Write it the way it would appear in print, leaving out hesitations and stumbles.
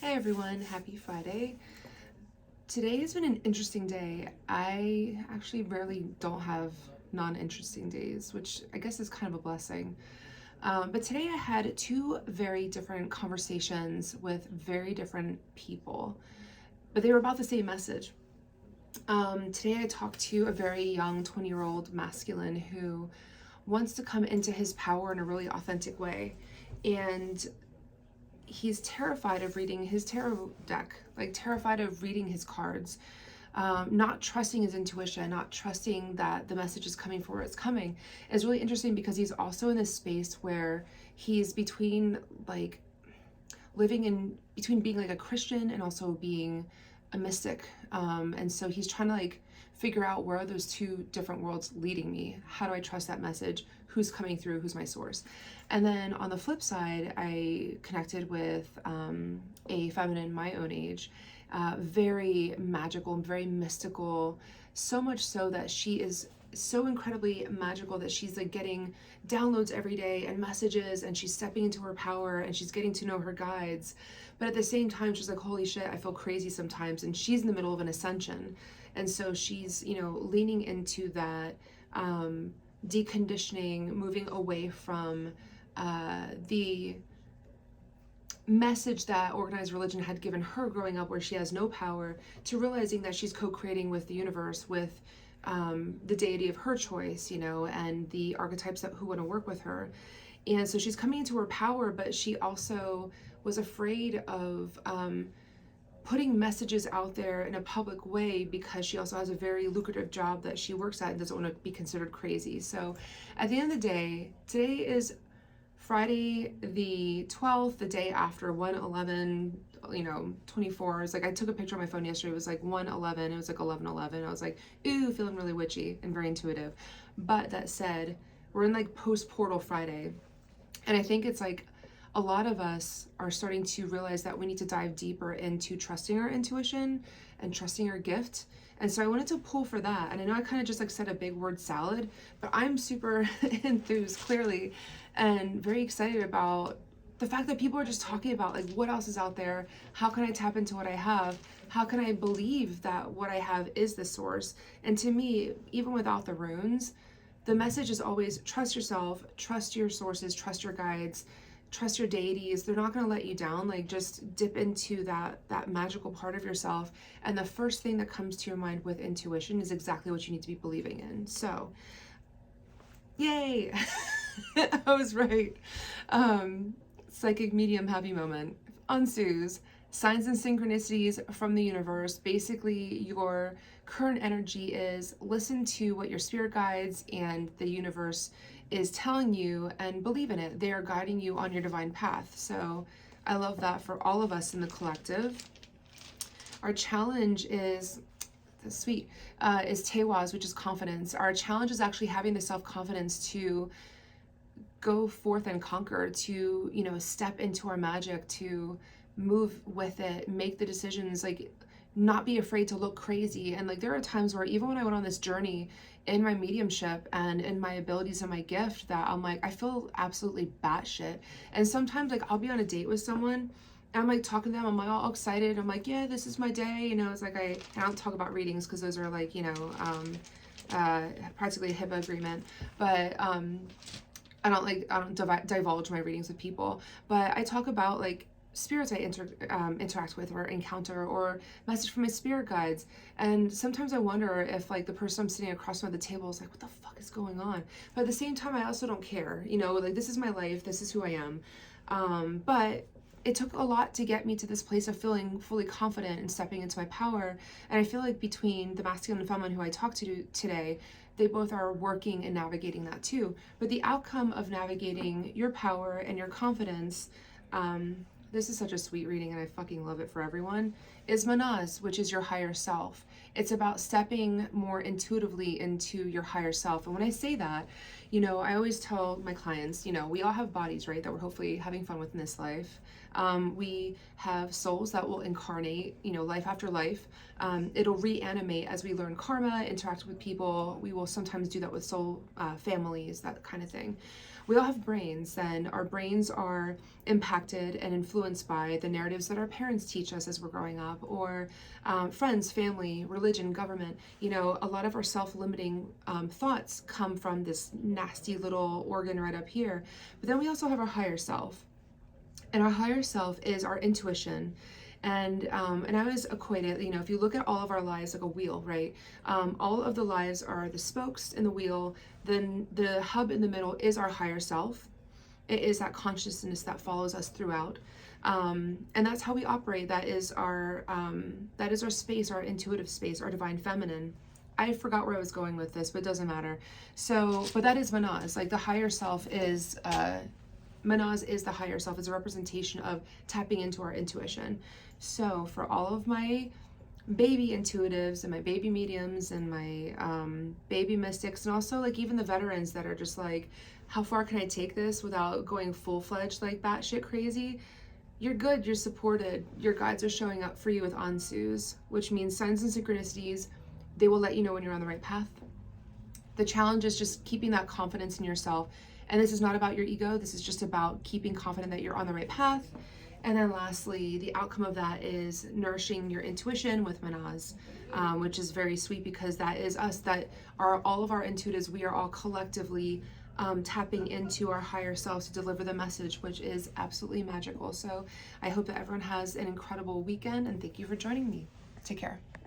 Hey everyone, happy Friday. Today has been an interesting day. I actually rarely don't have non-interesting days, which I guess is kind of a blessing. But today I had two very different conversations with very different people, but they were about the same message. Today I talked to a very young 20-year-old masculine who wants to come into his power in a really authentic way. And he's terrified of reading his tarot deck, like terrified of reading his cards, not trusting his intuition, not trusting that the message is coming for where it's coming. It's really interesting because he's also in this space where he's between like living in between being like a Christian and also being a mystic. And so he's trying to like figure out where are those two different worlds leading me? How do I trust that message? Who's coming through? Who's my source? And then on the flip side, I connected with a feminine my own age, very magical, very mystical, so much so that she is so incredibly magical that she's like getting downloads every day and messages, and she's stepping into her power and she's getting to know her guides. But at the same time, she's like, holy shit, I feel crazy sometimes. And she's in the middle of an ascension. And so she's, leaning into that deconditioning, moving away from the message that organized religion had given her growing up, where she has no power, to realizing that she's co-creating with the universe, with the deity of her choice, and the archetypes who want to work with her. And so she's coming into her power, but she also was afraid of putting messages out there in a public way because she also has a very lucrative job that she works at and doesn't want to be considered crazy. So at the end of the day, today is Friday the 12th, the day after 1/11, 24. It's like I took a picture on my phone yesterday. It was like 1/11. It was like 11/11. I was like, ooh, feeling really witchy and very intuitive. But that said, we're in like post-portal Friday. And I think it's like a lot of us are starting to realize that we need to dive deeper into trusting our intuition and trusting our gift. And so I wanted to pull for that. And I know I kind of just like said a big word salad, but I'm super enthused, clearly, and very excited about the fact that people are just talking about like what else is out there. How can I tap into what I have? How can I believe that what I have is the source? And to me, even without the runes, the message is always trust yourself, trust your sources, trust your guides, trust your deities. They're not going to let you down. Like, just dip into that magical part of yourself, and the first thing that comes to your mind with intuition is exactly what you need to be believing in. So yay. I was right. Psychic medium happy moment ensues. Signs and synchronicities from the universe. Basically, your current energy is listen to what your spirit guides and the universe is telling you and believe in it. They are guiding you on your divine path. So I love that for all of us in the collective. Our challenge is sweet, is Tewaz, which is confidence. Our challenge is actually having the self-confidence to go forth and conquer, to, step into our magic, to move with it, make the decisions, like not be afraid to look crazy. And like there are times where even when I went on this journey in my mediumship and in my abilities and my gift, that I'm like, I feel absolutely batshit. And sometimes like I'll be on a date with someone and I'm like talking to them, I'm like all excited, I'm like, yeah, this is my day, it's like I don't talk about readings because those are like, practically a HIPAA agreement, but I don't divulge my readings with people, but I talk about like spirits I interact with or encounter, or message from my spirit guides. And sometimes I wonder if like the person I'm sitting across from at the table is like, what the fuck is going on? But at the same time, I also don't care, like this is my life, this is who I am. But it took a lot to get me to this place of feeling fully confident and stepping into my power. And I feel like between the masculine and feminine who I talked to today, they both are working and navigating that too. But the outcome of navigating your power and your confidence, this is such a sweet reading and I fucking love it for everyone, is Manaz, which is your higher self. It's about stepping more intuitively into your higher self. And when I say that, I always tell my clients, we all have bodies, right, that we're hopefully having fun with in this life. We have souls that will incarnate, life after life. It'll reanimate as we learn karma, interact with people. We will sometimes do that with soul families, that kind of thing. we all have brains, and our brains are impacted and influenced by the narratives that our parents teach us as we're growing up, or friends, family, religion, government. You know, a lot of our self-limiting thoughts come from this nasty little organ right up here. But then we also have our higher self. And our higher self is our intuition. And I always equate it, you know, if you look at all of our lives like a wheel, right? All of the lives are the spokes in the wheel. Then the hub in the middle is our higher self. It is that consciousness that follows us throughout. And that's how we operate. That is our space, our intuitive space, our divine feminine. I forgot where I was going with this, but it doesn't matter. So, but that is Manaz. Like the higher self is, Manaz is the higher self, is a representation of tapping into our intuition. So for all of my baby intuitives and my baby mediums and my baby mystics, and also like even the veterans that are just like, how far can I take this without going full-fledged like batshit crazy? You're good, you're supported. Your guides are showing up for you with ansus, which means signs and synchronicities. They will let you know when you're on the right path. The challenge is just keeping that confidence in yourself. And this is not about your ego. This is just about keeping confident that you're on the right path. And then lastly, the outcome of that is nourishing your intuition with Manaz, which is very sweet because that is us, that are all of our intuitives. We are all collectively tapping into our higher selves to deliver the message, which is absolutely magical. So I hope that everyone has an incredible weekend, and thank you for joining me. Take care.